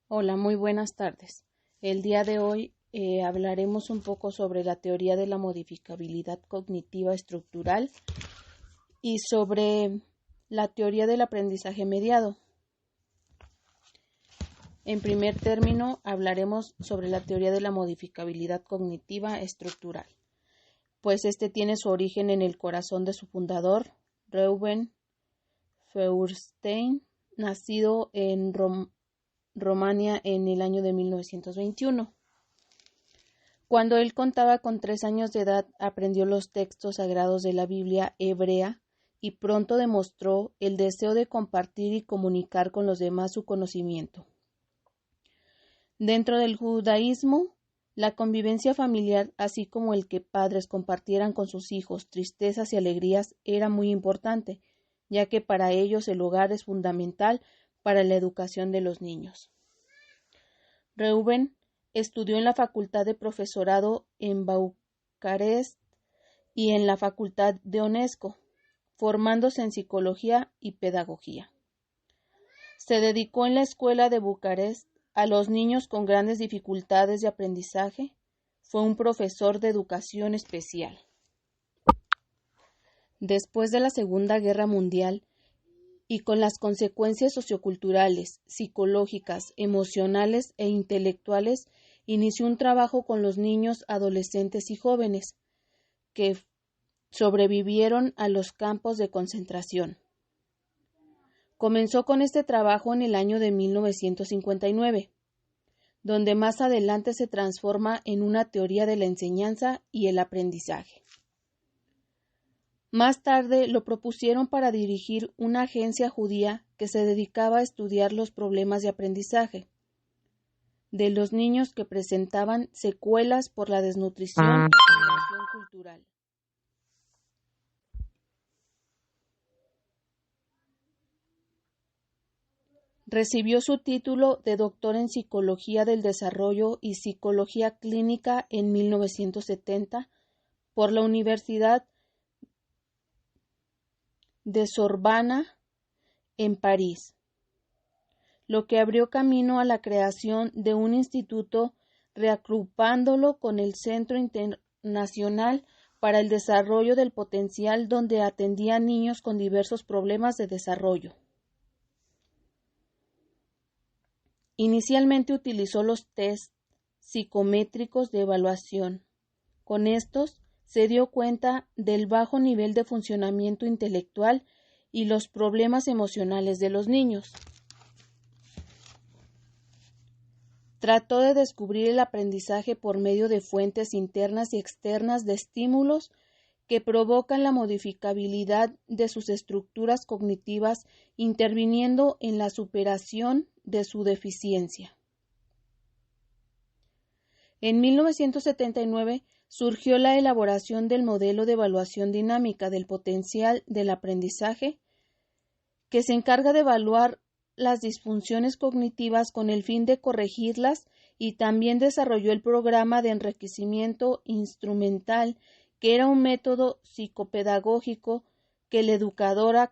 Hola, muy buenas tardes. El día de hoy hablaremos un poco sobre la teoría de la modificabilidad cognitiva estructural y sobre la teoría del aprendizaje mediado. En primer término, hablaremos sobre la teoría de la modificabilidad cognitiva estructural, pues este tiene su origen en el corazón de su fundador, Reuben Feuerstein, nacido en Rumania en el año de 1921. Cuando él contaba con 3 años de edad, aprendió los textos sagrados de la Biblia hebrea y pronto demostró el deseo de compartir y comunicar con los demás su conocimiento. Dentro del judaísmo, la convivencia familiar, así como el que padres compartieran con sus hijos tristezas y alegrías, era muy importante, ya que para ellos el hogar es fundamental para la educación de los niños. Reuben estudió en la Facultad de Profesorado en Bucarest y en la Facultad de UNESCO, formándose en Psicología y Pedagogía. Se dedicó en la Escuela de Bucarest a los niños con grandes dificultades de aprendizaje. Fue un profesor de educación especial. Después de la Segunda Guerra Mundial, y con las consecuencias socioculturales, psicológicas, emocionales e intelectuales, inició un trabajo con los niños, adolescentes y jóvenes que sobrevivieron a los campos de concentración. Comenzó con este trabajo en el año de 1959, donde más adelante se transforma en una teoría de la enseñanza y el aprendizaje. Más tarde lo propusieron para dirigir una agencia judía que se dedicaba a estudiar los problemas de aprendizaje de los niños que presentaban secuelas por la desnutrición y formación cultural. Recibió su título de doctor en Psicología del Desarrollo y Psicología Clínica en 1970 por la Universidad de Sorbona en París, lo que abrió camino a la creación de un instituto reagrupándolo con el Centro Internacional para el Desarrollo del Potencial, donde atendía a niños con diversos problemas de desarrollo. Inicialmente utilizó los test psicométricos de evaluación. Con estos se dio cuenta del bajo nivel de funcionamiento intelectual y los problemas emocionales de los niños. Trató de descubrir el aprendizaje por medio de fuentes internas y externas de estímulos que provocan la modificabilidad de sus estructuras cognitivas, interviniendo en la superación de su deficiencia. En 1979 surgió la elaboración del modelo de evaluación dinámica del potencial del aprendizaje, que se encarga de evaluar las disfunciones cognitivas con el fin de corregirlas, y también desarrolló el programa de enriquecimiento instrumental, que era un método psicopedagógico que el educador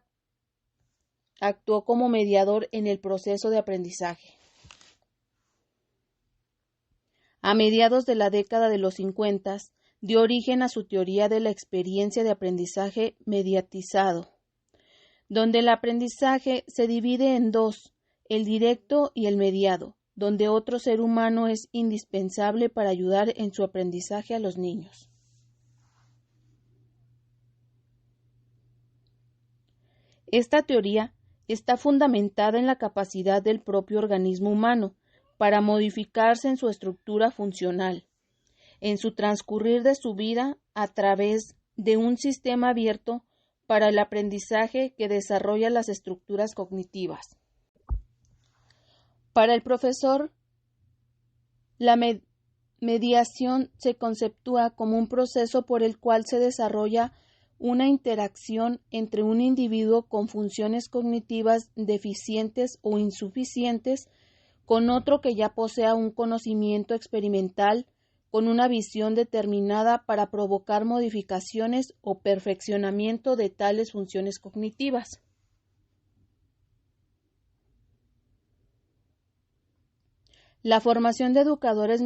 actuó como mediador en el proceso de aprendizaje. A mediados de la década de los 50, dio origen a su teoría de la experiencia de aprendizaje mediatizado, donde el aprendizaje se divide en dos, el directo y el mediado, donde otro ser humano es indispensable para ayudar en su aprendizaje a los niños. Esta teoría está fundamentada en la capacidad del propio organismo humano para modificarse en su estructura funcional, en su transcurrir de su vida a través de un sistema abierto para el aprendizaje que desarrolla las estructuras cognitivas. Para el profesor, la mediación se conceptúa como un proceso por el cual se desarrolla una interacción entre un individuo con funciones cognitivas deficientes o insuficientes con otro que ya posea un conocimiento experimental con una visión determinada para provocar modificaciones o perfeccionamiento de tales funciones cognitivas. La formación de educadores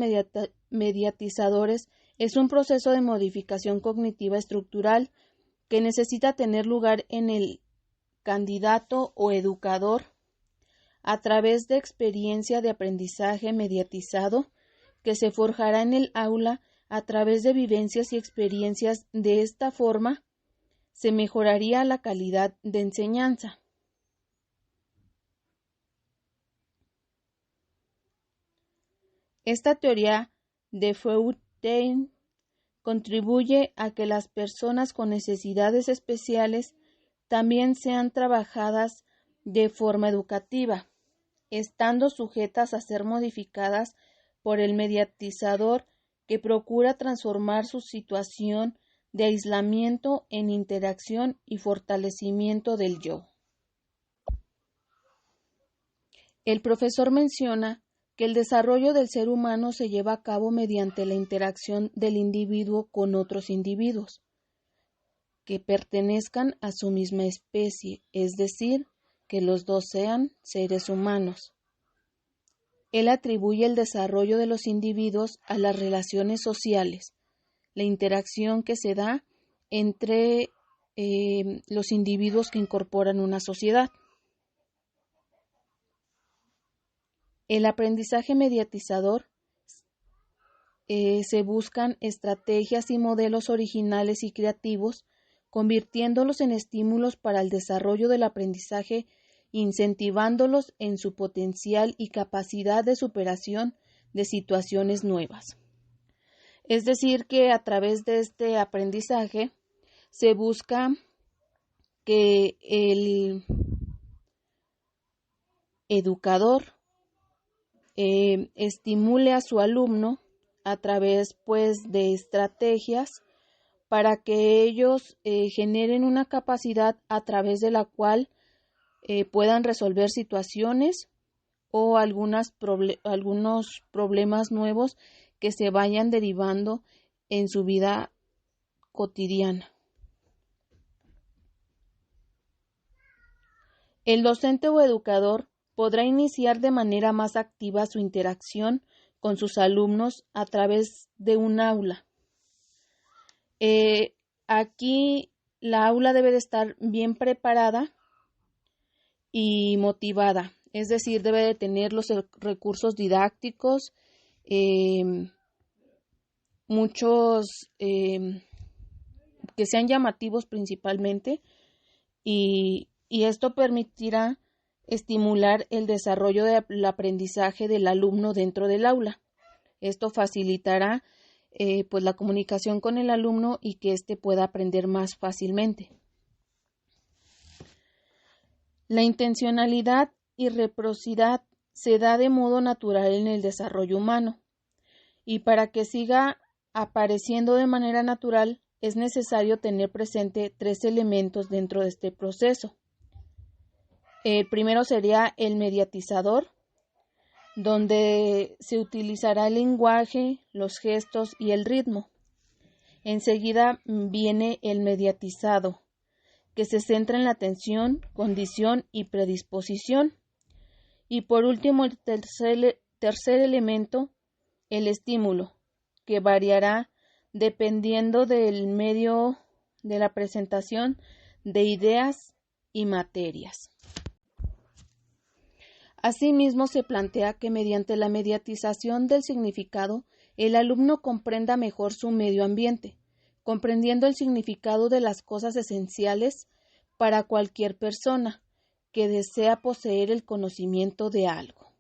mediatizadores es un proceso de modificación cognitiva estructural que necesita tener lugar en el candidato o educador a través de experiencia de aprendizaje mediatizado que se forjará en el aula a través de vivencias y experiencias. De esta forma, se mejoraría la calidad de enseñanza. Esta teoría de Feuerstein contribuye a que las personas con necesidades especiales también sean trabajadas de forma educativa, estando sujetas a ser modificadas por el mediatizador que procura transformar su situación de aislamiento en interacción y fortalecimiento del yo. El profesor menciona que el desarrollo del ser humano se lleva a cabo mediante la interacción del individuo con otros individuos que pertenezcan a su misma especie, es decir, que los dos sean seres humanos. Él atribuye el desarrollo de los individuos a las relaciones sociales, la interacción que se da entre los individuos que incorporan una sociedad. El aprendizaje mediatizador se buscan estrategias y modelos originales y creativos, convirtiéndolos en estímulos para el desarrollo del aprendizaje, incentivándolos en su potencial y capacidad de superación de situaciones nuevas. Es decir, que a través de este aprendizaje se busca que el educador estimule a su alumno a través de estrategias para que ellos generen una capacidad a través de la cual puedan resolver situaciones o algunos problemas nuevos que se vayan derivando en su vida cotidiana. El docente o educador podrá iniciar de manera más activa su interacción con sus alumnos a través de un aula. Aquí la aula debe de estar bien preparada y motivada, es decir, debe de tener los recursos didácticos, muchos que sean llamativos principalmente, y esto permitirá estimular el desarrollo del aprendizaje del alumno dentro del aula. Esto facilitará la comunicación con el alumno y que éste pueda aprender más fácilmente. La intencionalidad y reciprocidad se da de modo natural en el desarrollo humano, y para que siga apareciendo de manera natural es necesario tener presente 3 elementos dentro de este proceso. El primero sería el mediatizador, donde se utilizará el lenguaje, los gestos y el ritmo. Enseguida viene el mediatizado, que se centra en la atención, condición y predisposición. Y por último, el tercer elemento, el estímulo, que variará dependiendo del medio de la presentación de ideas y materias. Asimismo, se plantea que mediante la mediatización del significado, el alumno comprenda mejor su medio ambiente, comprendiendo el significado de las cosas esenciales para cualquier persona que desea poseer el conocimiento de algo.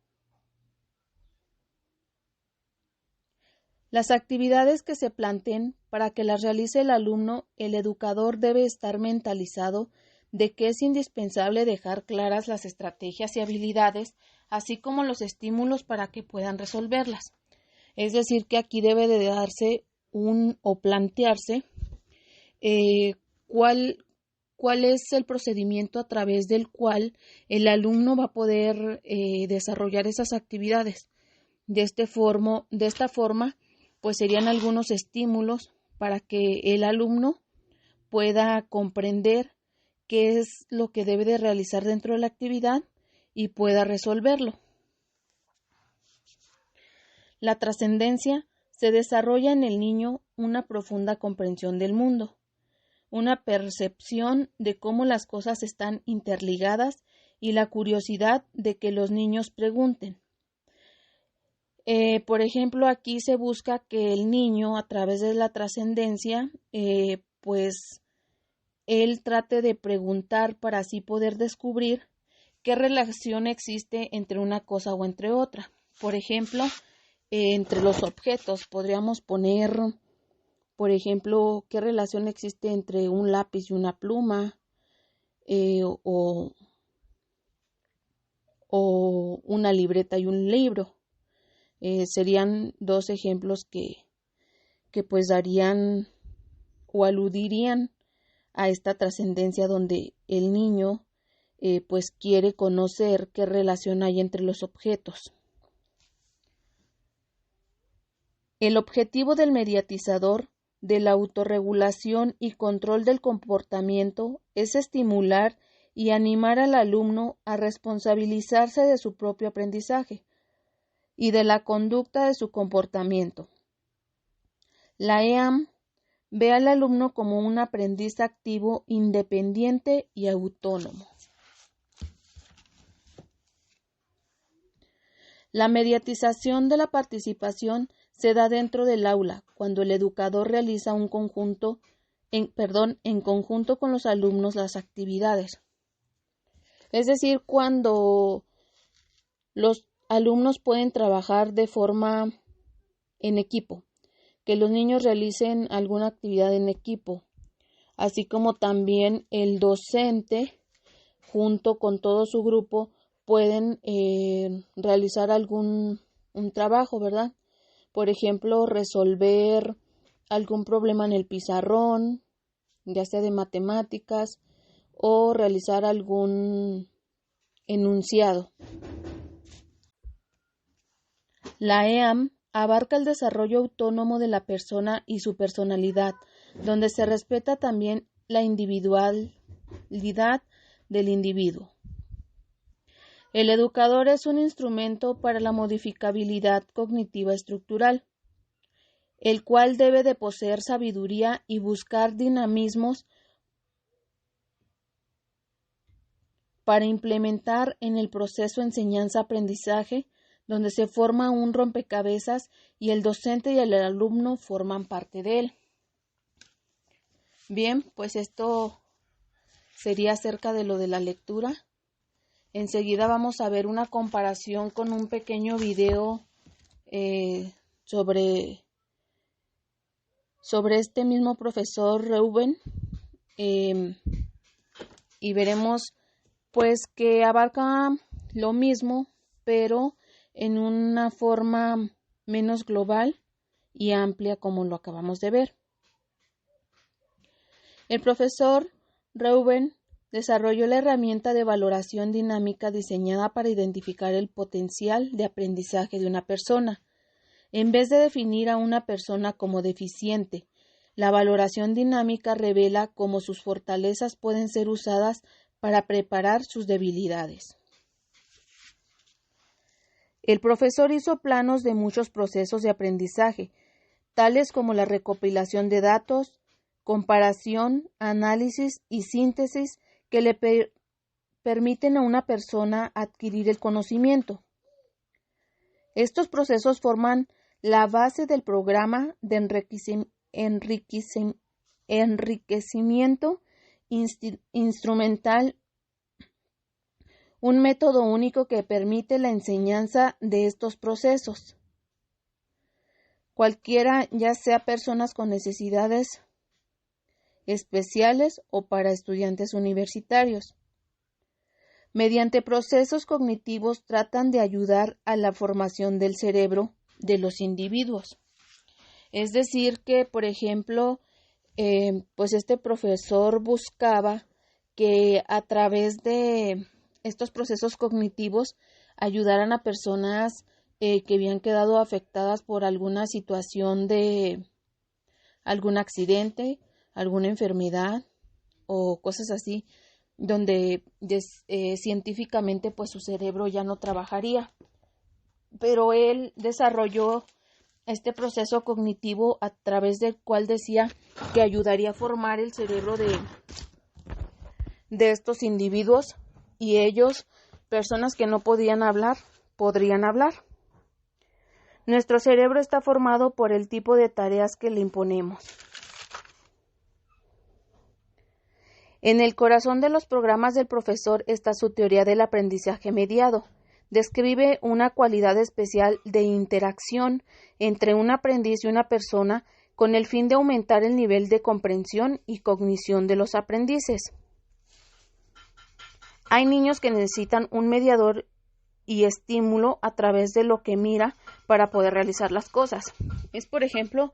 Las actividades que se planteen para que las realice el alumno, el educador debe estar mentalizado de que es indispensable dejar claras las estrategias y habilidades, así como los estímulos para que puedan resolverlas. Es decir, que aquí debe de darse plantearse cuál es el procedimiento a través del cual el alumno va a poder desarrollar esas actividades. De esta forma, pues serían algunos estímulos para que el alumno pueda comprender qué es lo que debe de realizar dentro de la actividad y pueda resolverlo. La trascendencia se desarrolla en el niño una profunda comprensión del mundo, una percepción de cómo las cosas están interligadas y la curiosidad de que los niños pregunten. Por ejemplo, aquí se busca que el niño, a través de la trascendencia, pues él trate de preguntar para así poder descubrir qué relación existe entre una cosa o entre otra. Por ejemplo, entre los objetos podríamos poner, por ejemplo, qué relación existe entre un lápiz y una pluma, o una libreta y un libro. Serían dos ejemplos que pues darían o aludirían a esta trascendencia donde el niño pues quiere conocer qué relación hay entre los objetos. El objetivo del mediatizador de la autorregulación y control del comportamiento es estimular y animar al alumno a responsabilizarse de su propio aprendizaje y de la conducta de su comportamiento. La EAM ve al alumno como un aprendiz activo, independiente y autónomo. La mediatización de la participación se da dentro del aula, cuando el educador realiza en conjunto con los alumnos las actividades. Es decir, cuando los alumnos pueden trabajar de forma en equipo, que los niños realicen alguna actividad en equipo, así como también el docente, junto con todo su grupo, pueden realizar un trabajo, ¿verdad? Por ejemplo, resolver algún problema en el pizarrón, ya sea de matemáticas, o realizar algún enunciado. La EAM abarca el desarrollo autónomo de la persona y su personalidad, donde se respeta también la individualidad del individuo. El educador es un instrumento para la modificabilidad cognitiva estructural, el cual debe de poseer sabiduría y buscar dinamismos para implementar en el proceso enseñanza-aprendizaje, donde se forma un rompecabezas y el docente y el alumno forman parte de él. Bien, pues esto sería acerca de lo de la lectura. Enseguida vamos a ver una comparación con un pequeño video sobre este mismo profesor Reuben, y veremos pues que abarca lo mismo, pero en una forma menos global y amplia, como lo acabamos de ver. El profesor Reuben desarrolló la herramienta de valoración dinámica diseñada para identificar el potencial de aprendizaje de una persona. En vez de definir a una persona como deficiente, la valoración dinámica revela cómo sus fortalezas pueden ser usadas para preparar sus debilidades. El profesor hizo planos de muchos procesos de aprendizaje, tales como la recopilación de datos, comparación, análisis y síntesis que le permiten a una persona adquirir el conocimiento. Estos procesos forman la base del programa de enriquecimiento instrumental, un método único que permite la enseñanza de estos procesos. Cualquiera, ya sea personas con necesidades especiales o para estudiantes universitarios. Mediante procesos cognitivos tratan de ayudar a la formación del cerebro de los individuos. Es decir que, por ejemplo, pues este profesor buscaba que a través de estos procesos cognitivos ayudaran a personas que habían quedado afectadas por alguna situación de algún accidente, alguna enfermedad o cosas así, donde científicamente pues su cerebro ya no trabajaría. pero él desarrolló este proceso cognitivo a través del cual decía que ayudaría a formar el cerebro de estos individuos, y ellos, personas que no podían hablar, podrían hablar. Nuestro cerebro está formado por el tipo de tareas que le imponemos. En el corazón de los programas del profesor está su teoría del aprendizaje mediado. Describe una cualidad especial de interacción entre un aprendiz y una persona con el fin de aumentar el nivel de comprensión y cognición de los aprendices. Hay niños que necesitan un mediador y estímulo a través de lo que mira para poder realizar las cosas. Es, por ejemplo,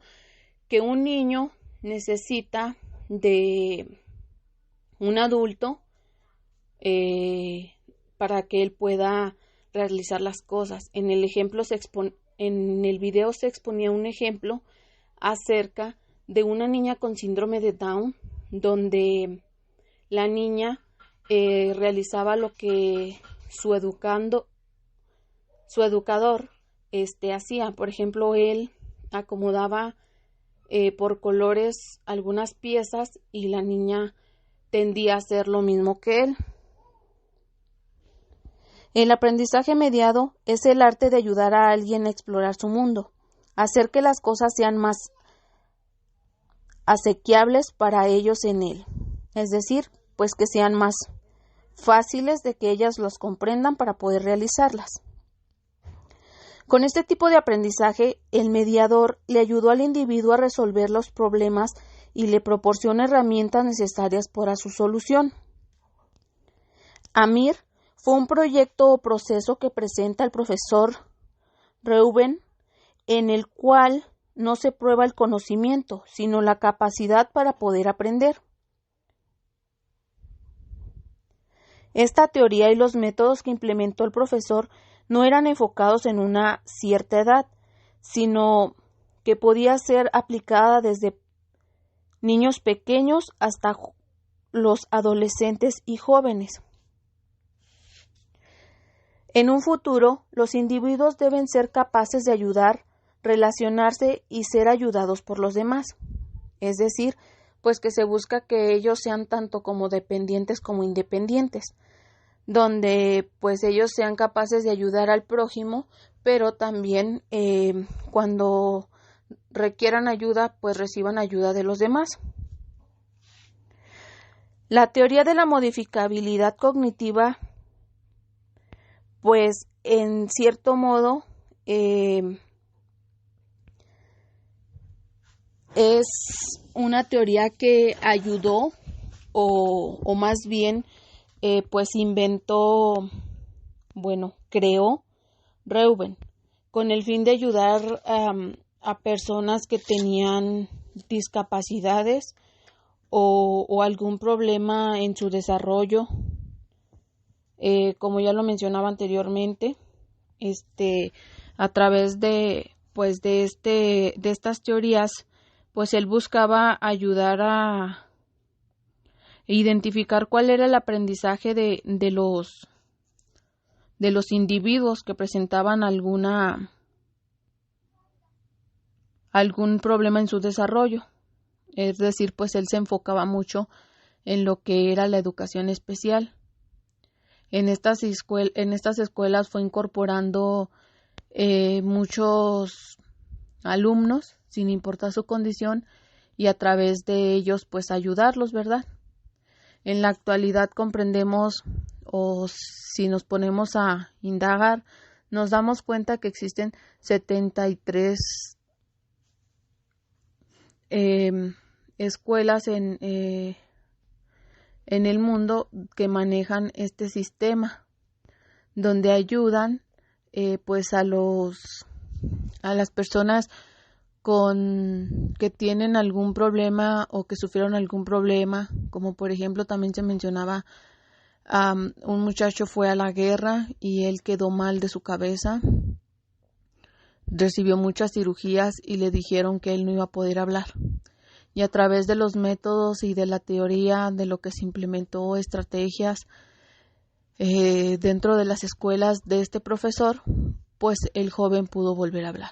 que un niño necesita de un adulto para que él pueda realizar las cosas. En el video se exponía un ejemplo acerca de una niña con síndrome de Down, donde la niña realizaba lo que su educador hacía. Por ejemplo, él acomodaba por colores algunas piezas y la niña tendía a hacer lo mismo que él. El aprendizaje mediado es el arte de ayudar a alguien a explorar su mundo, hacer que las cosas sean más asequibles para ellos en él, es decir, pues que sean más fáciles de que ellas los comprendan para poder realizarlas. Con este tipo de aprendizaje, el mediador le ayudó al individuo a resolver los problemas y le proporciona herramientas necesarias para su solución. Amir fue un proyecto o proceso que presenta el profesor Reuben, en el cual no se prueba el conocimiento, sino la capacidad para poder aprender. Esta teoría y los métodos que implementó el profesor no eran enfocados en una cierta edad, sino que podía ser aplicada desde niños pequeños hasta los adolescentes y jóvenes. En un futuro, los individuos deben ser capaces de ayudar, relacionarse y ser ayudados por los demás. Es decir, pues que se busca que ellos sean tanto como dependientes como independientes, donde pues ellos sean capaces de ayudar al prójimo, pero también cuando requieran ayuda, pues reciban ayuda de los demás. La teoría de la modificabilidad cognitiva, pues en cierto modo es una teoría que ayudó o más bien pues creó Reuben con el fin de ayudar a personas que tenían discapacidades o algún problema en su desarrollo, como ya lo mencionaba anteriormente, a través de estas teorías, pues él buscaba ayudar a identificar cuál era el aprendizaje de los individuos que presentaban algún problema en su desarrollo. Es decir, pues él se enfocaba mucho en lo que era la educación especial. En estas escuelas fue incorporando muchos alumnos, sin importar su condición, y a través de ellos pues ayudarlos, ¿verdad? En la actualidad comprendemos, o si nos ponemos a indagar, nos damos cuenta que existen 73 escuelas en el mundo que manejan este sistema, donde ayudan pues a las personas que tienen algún problema o que sufrieron algún problema, como por ejemplo también se mencionaba un muchacho fue a la guerra y él quedó mal de su cabeza, recibió muchas cirugías y le dijeron que él no iba a poder hablar. Y a través de los métodos y de la teoría de lo que se implementó, estrategias dentro de las escuelas de este profesor, pues el joven pudo volver a hablar.